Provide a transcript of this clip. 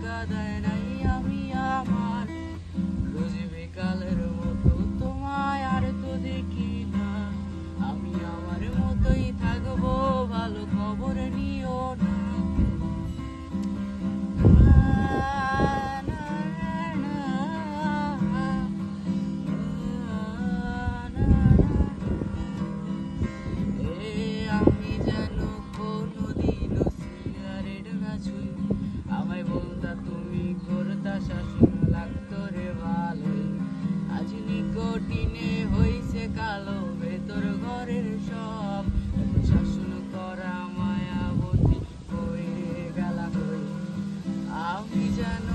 কাঁদায় নাই আমি আমার রোজ বিকালের মতো তোমায় আর তো দেখি না। আমি আমার মতোই থাকবো, ভালো খবর নিও না। আমি যেন কোনোদিনও সিগারেট না ছুঁই, আমায় বলতা তুমি করতা শাসন, লাগতো রে ভালোই। আজ নিকোটিনে হইছে কালো ভেতর ঘরের সব, এত শাসন করা মায়াবতী হয়ে গেলা কই। আমি যেন